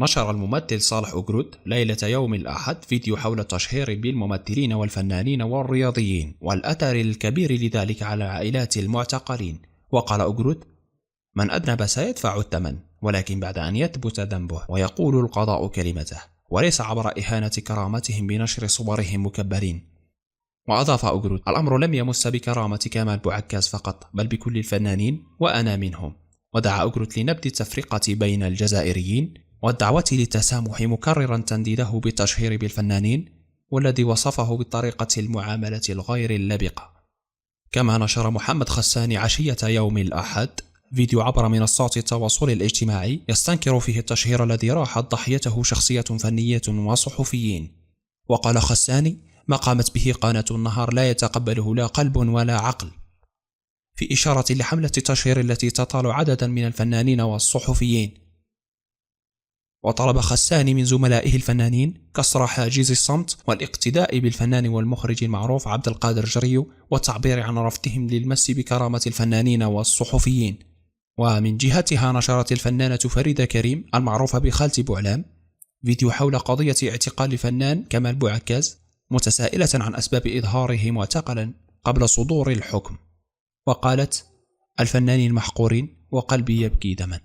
نشر الممثل صالح أوغرود ليلة يوم الأحد فيديو حول التشهير بالممثلين والفنانين والرياضيين والأثر الكبير لذلك على عائلات المعتقلين. وقال أوغرود: من أذنب سيدفع الثمن، ولكن بعد أن يثبت ذنبه ويقول القضاء كلمته، وليس عبر إهانة كرامتهم بنشر صورهم مكبرين. وأضاف أوغرود: الأمر لم يمس بكرامة كمال بوعكاز فقط، بل بكل الفنانين وأنا منهم. ودعا أوغرود لنبذ التفرقة بين الجزائريين والدعوة للتسامح، مكررا تنديده بالتشهير بالفنانين والذي وصفه بطريقة المعاملة الغير اللبقة. كما نشر محمد خساني عشية يوم الأحد فيديو عبر منصات التواصل الاجتماعي يستنكر فيه التشهير الذي راحت ضحيته شخصية فنية وصحفيين. وقال خساني: ما قامت به قناة النهار لا يتقبله لا قلب ولا عقل، في إشارة لحملة التشهير التي تطال عددا من الفنانين والصحفيين. وطلب خساني من زملائه الفنانين كسر حاجز الصمت والاقتداء بالفنان والمخرج المعروف عبد القادر جريو، والتعبير عن رفضهم للمس بكرامة الفنانين والصحفيين. ومن جهتها نشرت الفنانة فريدة كريم المعروفة بخالتي بوعلام فيديو حول قضية اعتقال الفنان كمال بوعكاز، متسائلة عن أسباب إظهاره معتقلا قبل صدور الحكم. وقالت: الفنانين المحقورين وقلبي يبكي دما.